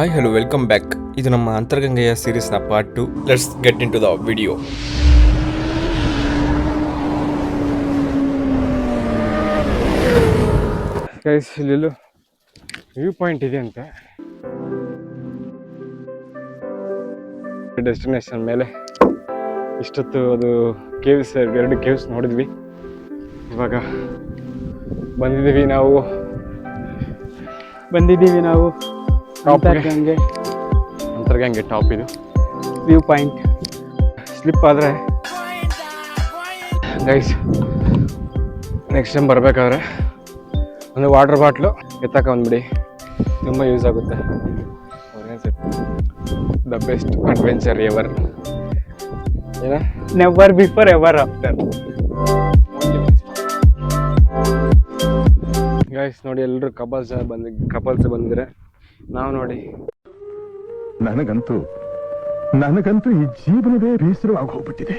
Hi hello welcome back. ಇದು ನಮ್ಮ ಅಂತರ್ಗಂಗೆಯ ಸೀರೀಸ್ನ part 2. Let's get in to the video. Guys ಇಲ್ಲೆಲ್ಲೂ ವ್ಯೂ ಪಾಯಿಂಟ್ ಇದೆ ಅಂತ, ಡೆಸ್ಟಿನೇಷನ್ ಮೇಲೆ ಇಷ್ಟೊತ್ತು ಅದು ಕೇವ್ಸ್, ಎರಡು ಕೇವ್ಸ್ ನೋಡಿದ್ವಿ. ಇವಾಗ ಬಂದಿದ್ದೀವಿ ನಾವು ಅಂತರ್ಗಂಗೆ ಟಾಪ್. ಇದು ವ್ಯೂ ಪಾಯಿಂಟ್. ಸ್ಲಿಪ್ ಆದರೆ ಗೈಸ್ ನೆಕ್ಸ್ಟ್ ಟೈಮ್ ಬರಬೇಕಾದ್ರೆ ಒಂದು ವಾಟರ್ ಬಾಟ್ಲು ಎತ್ತಕೊಂಡ್ಬಿಡಿ, ತುಂಬ ಯೂಸ್ ಆಗುತ್ತೆ. The best adventure ever. ಏನ never before ever after. Guys ನೋಡಿ, ಎಲ್ಲರೂ ಕಪಲ್ಸ್ ಬಂದಿದ್ರೆ ನಾವು ನೋಡಿ, ನನಗಂತೂ ಈ ಜೀವನವೇ ಬೇಸರವಾಗಿ ಹೋಗ್ಬಿಟ್ಟಿದೆ.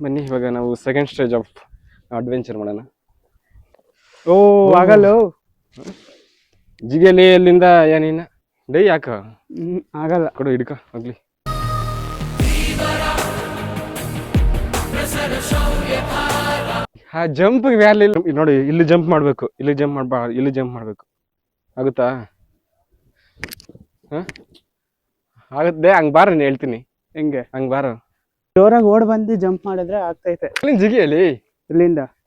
ಬನ್ನಿ ಇವಾಗ ನಾವು ಸೆಕೆಂಡ್ ಸ್ಟೇಜ್ ಆಫ್ ಅಡ್ವೆಂಚರ್ ಮಾಡೋಣ. ಓ ಆಗಲ್ಲ, ಜಿಗೆಲಿ ಎಲ್ಲಿಂದ ಏನಿನ್ನ ಡೈ ಯಾಕ ಆಗಲ್ಲ, ಕೊಡು ಹಿಡ್ಕ ಹೋಗ್ಲಿ. ಹಾ ಜಂಪ್ ವ್ಯಾಲಿ ನೋಡಿ, ಇಲ್ಲಿ ಜಂಪ್ ಮಾಡ್ಬೇಕು, ಇಲ್ಲಿ ಜಂಪ್ ಮಾಡ್ಬೇಕು. ಆಗುತ್ತಾ? ಆಗುತ್ತೆ. ಹಂಗ್ ಬಾರ, ನಾನು ಹೇಳ್ತೀನಿ ಹೆಂಗೆ. ಹಂಗ್ ಬಾರ, ಜೋರಾಗಿ ಓಡ್ ಬಂದು ಜಂಪ್ ಮಾಡಿದ್ರೆ ಆಗ್ತೈತೆ. ಅಲ್ಲಿಂದ ಜಿಗಿಯಲ್ಲಿ,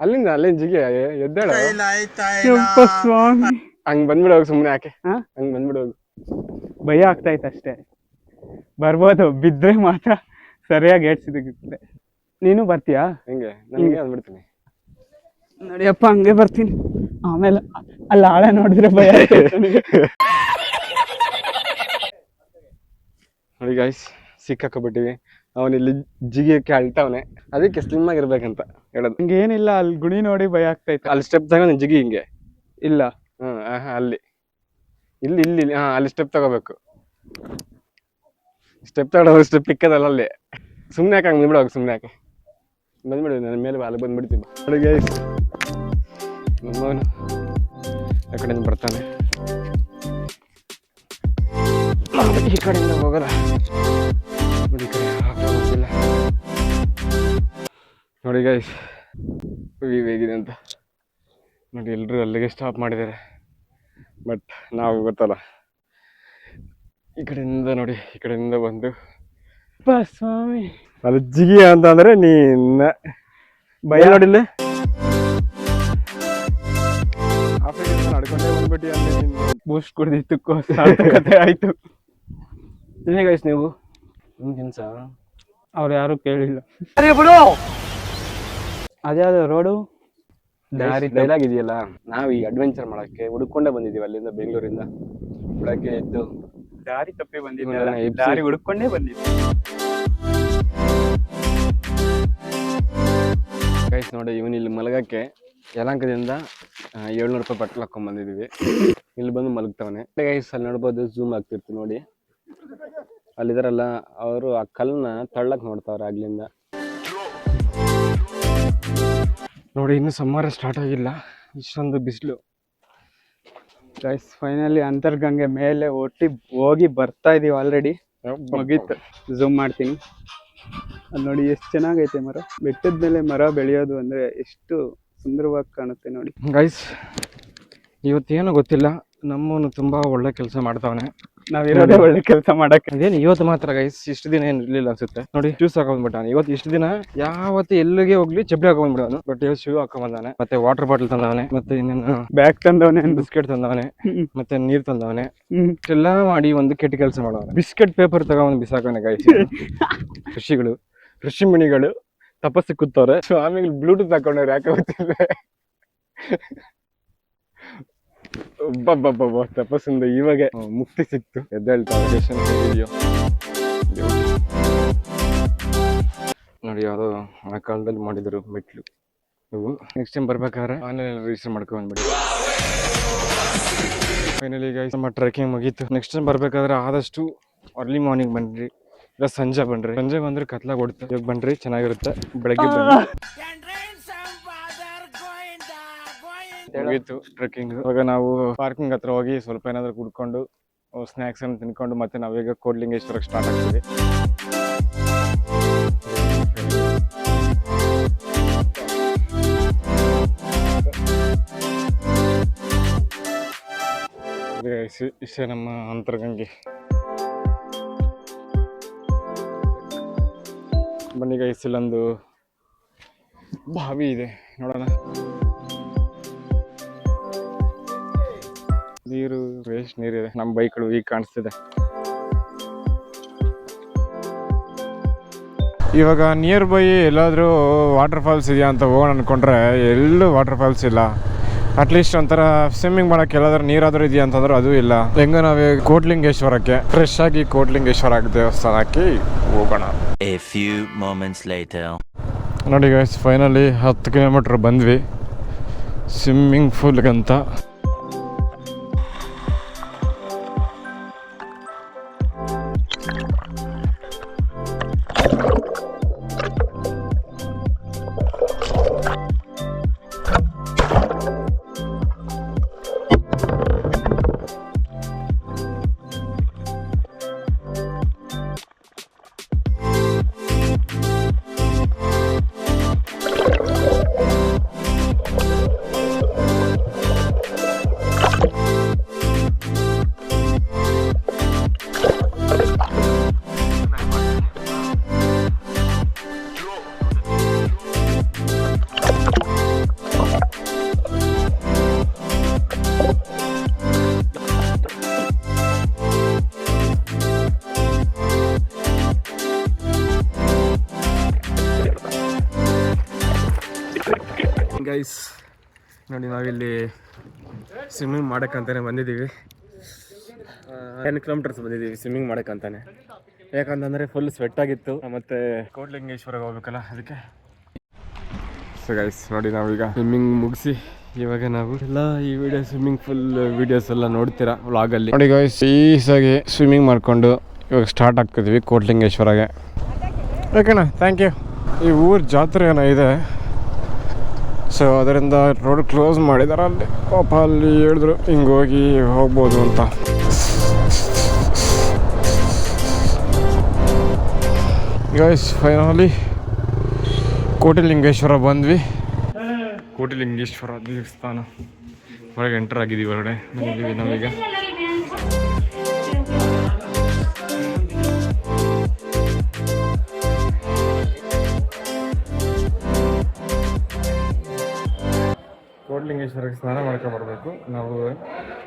ಅಲ್ಲಿಂದ ಜಿಗಿ ಎದ್ದೇಳ. ಸ್ವಾಮಿ, ಹಂಗ್ ಬಂದ್ಬಿಡೋಗ ಸುಮ್ನೆ, ಯಾಕೆ ಹಾ ಹಂಗ್ ಬಂದ್ಬಿಡೋಗ. ಭಯ ಆಗ್ತೈತೆ ಅಷ್ಟೇ. ಬರ್ಬೋದು, ಬಿದ್ರೆ ಮಾತ್ರ ಸರಿಯಾಗಿ ಏಡ್ಸಿದ್ರೆ. ನೀನು ಬರ್ತೀಯಾ? ಹೆಂಗೆ ನನಗೆ ಅಂದ್ಬಿಡ್ತೀನಿ. ನೋಡಿಯಪ್ಪ, ಹಂಗೆ ಬರ್ತೀನಿ. ಆಮೇಲೆ ಅಲ್ಲಿ ಆಳ ನೋಡಿದ್ರೆ ಭಯ ನೋಡಿ ಗೈಸ್, ಸಿಕ್ಕಾಕೊಬಿಟ್ಟಿವಿ. ಅವನಿಲ್ಲಿ ಜಿಗಿಯಕ್ಕೆ ಅಳ್ತಾವನೆ, ಅದಕ್ಕೆ ಸ್ಲಿಮ್ ಆಗಿರ್ಬೇಕಂತ ಹೇಳೋದು. ಹಂಗೆ ಏನಿಲ್ಲ, ಅಲ್ಲಿ ಗುಣಿ ನೋಡಿ ಭಯ ಆಗ್ತೈತೆ. ಅಲ್ಲಿ ಸ್ಟೆಪ್ ತಗೊಂಡು ಜಿಗಿ ಹಿಂಗೆ ಇಲ್ಲ. ಅಲ್ಲಿ ಇಲ್ಲಿ ಅಲ್ಲಿ ಸ್ಟೆಪ್ ತಗೋಬೇಕು. ಸ್ಟೆಪ್ ತಗೊಂಡು ಸ್ಟೆಪ್ ಇಕ್ಕದಲ್ಲ ಅಲ್ಲಿ. ಸುಮ್ಮನೆ ಯಾಕೆ ಹಂಗೆ ಬಂದ್ಬಿಡೋಗ, ಸುಮ್ಮನೆ ಯಾಕೆ ಬಂದ್ಬಿಡು, ನನ್ನ ಮೇಲೆ ಅಲ್ಲಿ ಬಂದ್ಬಿಡ್ತೀನಿ. ನೋಡಿ ಗೈಸ್, ನಮ್ಮವನು ಆ ಕಡೆಯಿಂದ ಬರ್ತಾನೆ, ಈ ಕಡೆಯಿಂದ ಹೋಗಲ್ಲ. ನೋಡಿ, ಈ ಕಡೆ ಹೋಗಿಲ್ಲ. ನೋಡಿ ಗೈಸ್, ವ್ಯೂ ಹೇಗಿದೆ ಅಂತ ನೋಡಿ. ಎಲ್ಲರೂ ಅಲ್ಲಿಗೆ ಸ್ಟಾಪ್ ಮಾಡಿದ್ದಾರೆ, ಬಟ್ ನಾವು ಗೊತ್ತಲ್ಲ, ಈ ಕಡೆಯಿಂದ ನೋಡಿ, ಈ ಕಡೆಯಿಂದ ಬಂದು ಸ್ವಾಮಿ ಅಲ್ಲಿ ಜಿಗಿ ಅಂತ ಅಂದ್ರೆ ನೀನ್ನ ಭಯ ನೋಡಿಲ್ಲ. ನಡ್ಕೊಂಡೇ ಬಂದ್ಬಿಟ್ಟು ಅಲ್ಲಿ ಬೂಸ್ಟ್ ಕುಡ್ದಿತ್ತು, ಸಾರ್ಥಕತೆ ಆಯ್ತು. ಏನೇ ಗೈಸ್, ನೀವು ನಿಮ್ಗಿನ್ಸ ಅವ್ರು ಯಾರು ಕೇಳಿಲ್ಲ. ಅದ್ಯಾವ್ದು ರೋಡು ಡೈಲಾಗ್ ಇದೆಯಲ್ಲ, ನಾವು ಈ ಅಡ್ವೆಂಚರ್ ಮಾಡಕ್ಕೆ ಹುಡುಕೊಂಡೇ ಬಂದಿದ್ದೀವಿ. ಅಲ್ಲಿಂದ ಬೆಂಗಳೂರಿಂದ ಬೆಳಗ್ಗೆ ಎದ್ದು ದಾರಿ ತಪ್ಪಿ ಬಂದಿದ್ದೆ, ದಾರಿ ಹುಡ್ಕೊಂಡೇ ಬಂದಿದ್ದೆ. ಗೈಸ್ ನೋಡಿ, ಇವನು ಇಲ್ಲಿ ಮಲಗಕ್ಕೆ ಯಲಹಂಕದಿಂದ 700 ರೂಪಾಯಿ ಪಟ್ಲು ಹಾಕೊಂಡ್ ಬಂದಿದ್ದೀವಿ. ಇಲ್ಲಿ ಬಂದು ಮಲಗ್ತವನೆ. ಗೈಸ್ ಅಲ್ಲಿ ನೋಡ್ಬೋದು, ಝೂಮ್ ಆಗ್ತಿರ್ತೀವಿ ನೋಡಿ. ಅಲ್ಲಿದಾರಲ್ಲ ಅವರು ಆ ಕಲ್ಲನ್ನ ತಳ್ಳಕ್ ನೋಡ್ತಾವ್ರೆ ಆಗ್ಲಿಂದ. ನೋಡಿ, ಇನ್ನು ಸಮ್ಮರ್ ಸ್ಟಾರ್ಟ್ ಆಗಿಲ್ಲ, ಇಷ್ಟೊಂದು ಬಿಸಿಲು. ಗೈಸ್ ಫೈನಲಿ ಅಂತರ್ಗಂಗೆ ಮೇಲೆ ಹೋಗಿ ಬರ್ತಾ ಇದೀವಿ. ಆಲ್ರೆಡಿ ಮುಗೀತು. ಝೂಮ್ ಮಾಡ್ತೀನಿ. ಅಲ್ಲಿ ನೋಡಿ ಎಷ್ಟು ಚೆನ್ನಾಗೈತೆ ಮರ. ಬೆಟ್ಟದ ಮೇಲೆ ಮರ ಬೆಳೆಯೋದು ಅಂದ್ರೆ ಎಷ್ಟು ಸುಂದರವಾಗಿ ಕಾಣುತ್ತೆ ನೋಡಿ. ಗೈಸ್ ಇವತ್ತೇನು ಗೊತ್ತಿಲ್ಲ, ನಮ್ಮನ್ನು ತುಂಬಾ ಒಳ್ಳೆ ಕೆಲಸ ಮಾಡ್ತಾವನೆ. ನಾವಿರೋದೇ ಒಳ್ಳೆ ಕೆಲಸ ಮಾಡಕ್ಕೆ. ಅದೇನು ಇವತ್ತು ಮಾತ್ರ ಗೈಸ್, ಇಷ್ಟು ದಿನ ಏನು ಇರ್ಲಿಲ್ಲ ಅನ್ಸುತ್ತೆ. ನೋಡಿ, ಶೂಸ್ ಹಾಕೊಂಡ್ಬಿಟ್ಟಾನೆ ಇವತ್ತು. ಇಷ್ಟು ದಿನ ಯಾವತ್ತು ಎಲ್ಲಿಗೆ ಹೋಗ್ಲಿ ಚಪ್ಪಲಿ ಹಾಕೊಂಡ್ಬಿಡೋನು, ಬಟ್ ಇವತ್ತು ಶೂ ಹಾಕೊಂಡ್ಬಂದಾನೆ. ಮತ್ತೆ ವಾಟರ್ ಬಾಟಲ್ ತಂದವನೆ, ಮತ್ತೆ ಇನ್ನೇನು ಬ್ಯಾಗ್ ತಂದವನೆ, ಬಿಸ್ಕೆಟ್ ತಂದವನೆ, ಮತ್ತೆ ನೀರ್ ತಂದವನೆ. ಇಷ್ಟೆಲ್ಲ ಮಾಡಿ ಒಂದು ಕೆಟ್ಟ ಕೆಲಸ ಮಾಡೋನು. ಬಿಸ್ಕೆಟ್ ಪೇಪರ್ ತಗೊಂಡು ಬಿಸಾಕೋನೆ ಗೈಸ್. ಋಷಿ ಮುನಿಗಳು ತಪಸ್ಸು ಕೂತವ್ರೆ, ಸ್ವಾಮಿಗಳು ಬ್ಲೂಟೂತ್ ಹಾಕೊಂಡವ್ರು, ಯಾಕೆ ಗೊತ್ತಿಲ್ಲ. ತಪಸ್ಸಿಂದ ಇವಾಗ ಮುಕ್ತಿ ಸಿಕ್ತು. ಎದ್ದೇಳ್ತಾರೆ ನೋಡಿ, ಯಾವ್ದೋ ಆ ಕಾಲದಲ್ಲಿ ಮಾಡಿದ್ರು ಮೆಟ್ಲು ಇವು. ನೆಕ್ಸ್ಟ್ ಟೈಮ್ ಬರ್ಬೇಕಾದ್ರೆ ಆನ್ಲೈನ್ ರಿಜಿಸ್ಟರ್ ಮಾಡ್ಕೊಂಡ್ಬಿಡಿ. ಫೈನಲಿ ಗೈಸ್, ನಮ್ಮ ಟ್ರೆಕಿಂಗ್ ಮುಗೀತು. ನೆಕ್ಸ್ಟ್ ಟೈಮ್ ಬರ್ಬೇಕಾದ್ರೆ ಆದಷ್ಟು ಅರ್ಲಿ ಮಾರ್ನಿಂಗ್ ಬನ್ರಿ, ಇಲ್ಲ ಸಂಜೆ ಬನ್ರಿ. ಸಂಜೆ ಬಂದ್ರೆ ಕತ್ಲಾಗ ಓಡುತ್ತೆ. ಇವಾಗ ಬನ್ರಿ, ಚೆನ್ನಾಗಿರುತ್ತೆ. ಬೆಳಗ್ಗೆ ಬನ್ನಿ. ಮುಗೀತು ಟ್ರೆಕ್ಕಿಂಗ್. ಇವಾಗ ನಾವು ಪಾರ್ಕಿಂಗ್ ಹತ್ರ ಹೋಗಿ ಸ್ವಲ್ಪ ಏನಾದ್ರು ಕುಡ್ಕೊಂಡು ಸ್ನ್ಯಾಕ್ಸ್ ಅನ್ನು ತಿನ್ಕೊಂಡು ಮತ್ತೆ ನಾವೀಗ ಕೋಟ್ಲಿಂಗೇಶ್ವರಕ್ಕೆ ಸ್ಟಾರ್ಟ್ ಆಗ್ತೀವಿ. ಇಷ್ಟೇ ನಮ್ಮ ಅಂತರ್ಗಂಗೆ. ಬನ್ನಿ ಗೈಸ್, ಇಲ್ಲೊಂದು ಬಾವಿ ಇದೆ, ನೋಡೋಣ. ನೀರು ವೇಸ್ಟ್ ನೀರಿದೆ. ನಮ್ಮ ಬೈಕ್ಗಳು ಈಗ ಕಾಣಿಸ್ತಿದೆ. ಇವಾಗ ನಿಯರ್ ಬೈ ಎಲ್ಲಾದರೂ ವಾಟರ್ ಫಾಲ್ಸ್ ಇದೆಯಾ ಅಂತ ಹೋಗೋಣ ಅಂದ್ಕೊಂಡ್ರೆ ಎಲ್ಲೂ ವಾಟರ್ ಫಾಲ್ಸ್ ಇಲ್ಲ. ಅಟ್ಲೀಸ್ಟ್ ಒಂಥರ ಸ್ವಿಮ್ಮಿಂಗ್ ಮಾಡೋಕ್ಕೆ ಎಲ್ಲಾದ್ರೂ ನೀರಾದರೂ ಇದೆಯಾ ಅಂತಂದ್ರೆ ಅದು ಇಲ್ಲ. ಹೆಂಗ ನಾವೇ ಕೋಟ್ಲಿಂಗೇಶ್ವರಕ್ಕೆ ಫ್ರೆಶ್ ಆಗಿ ಕೋಟ್ಲಿಂಗೇಶ್ವರ ದೇವಸ್ಥಾನಕ್ಕೆ ಹೋಗೋಣ. A few moments later. ನೋಡಿ ಗೈಸ್, ಫೈನಲಿ 10 ಕಿಲೋಮೀಟ್ರ್ ಬಂದ್ವಿ ಸ್ವಿಮ್ಮಿಂಗ್ ಪೂಲ್ಗಂತ. ಗೈಸ್ ನೋಡಿ, ನಾವಿಲ್ಲಿ ಸ್ವಿಮ್ಮಿಂಗ್ ಮಾಡೋಕ್ಕಂತಾನೆ ಬಂದಿದ್ದೀವಿ. 10 ಕಿಲೋಮೀಟರ್ಸ್ ಬಂದಿದ್ದೀವಿ ಸ್ವಿಮ್ಮಿಂಗ್ ಮಾಡೋಕ್ಕಂತಾನೆ. ಯಾಕಂತಂದರೆ ಫುಲ್ ಸ್ವೆಟ್ ಆಗಿತ್ತು, ಮತ್ತು ಕೋಟ್ಲಿಂಗೇಶ್ವರಕ್ಕೆ ಹೋಗ್ಬೇಕಲ್ಲ ಅದಕ್ಕೆ. ಸೊ ಗೈಸ್ ನೋಡಿ, ನಾವೀಗ ಸ್ವಿಮ್ಮಿಂಗ್ ಮುಗಿಸಿ ಇವಾಗ ನಾವು ಎಲ್ಲ ಈ ವಿಡಿಯೋ ಸ್ವಿಮ್ಮಿಂಗ್ ಫುಲ್ ವಿಡಿಯೋಸ್ ಎಲ್ಲ ನೋಡ್ತೀರಾ ವ್ಲಾಗಲ್ಲಿ. ನೋಡಿ ಗೈಸ್, ಈಸಾಗಿ ಸ್ವಿಮ್ಮಿಂಗ್ ಮಾಡಿಕೊಂಡು ಇವಾಗ ಸ್ಟಾರ್ಟ್ ಆಗ್ತಿದ್ವಿ ಕೋಟ್ಲಿಂಗೇಶ್ವರಗೆ. ಓಕೆನಾ, ಥ್ಯಾಂಕ್ ಯು. ಈ ಊರ ಜಾತ್ರೆ ಏನೋ ಇದೆ, ಸೊ ಅದರಿಂದ ರೋಡ್ ಕ್ಲೋಸ್ ಮಾಡಿದ್ದಾರೆ. ಅಲ್ಲಿ ಪಾಪ ಅಲ್ಲಿ ಹೇಳಿದ್ರು ಹಿಂಗೆ ಹೋಗಿ ಹೋಗ್ಬೋದು ಅಂತ. ಗೈಸ್ ಫೈನಲಿ ಕೋಟಿಲಿಂಗೇಶ್ವರ ಬಂದ್ವಿ. ಕೋಟಿಲಿಂಗೇಶ್ವರ ದೇವಸ್ಥಾನ ಒಳಗೆ ಎಂಟರ್ ಆಗಿದ್ದೀವಿ. ಹೊರಗಡೆ ನಾವೀಗ ಕೋಟ್ಲಿಂಗೇಶ್ವರಕ್ಕೆ ಸ್ನಾನ ಮಾಡ್ಕೊಂಡು ಬರಬೇಕು. ನಾವು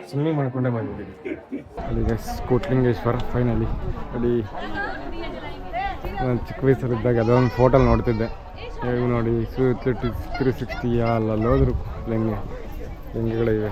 ಸ್ವಿಮ್ಮಿಂಗ್ ಮಾಡ್ಕೊಂಡೇ ಬಂದಿದ್ದೀವಿ. ಅಲ್ಲಿ ಗೈಸ್ ಕೋಟ್ಲಿಂಗೇಶ್ವರ ಫೈನಲಿ. ಅಲ್ಲಿ ನಾನು ಚಿಕ್ಕ ವಯಸ್ಸಲ್ಲಿದ್ದಾಗ ಅದೊಂದು ಫೋಟೋಲ್ ನೋಡ್ತಿದ್ದೆ. ಹೇಗೆ ನೋಡಿ 360 ಅಲ್ಲೋದ್ರು ಲಿಂಗಗಳಿವೆ.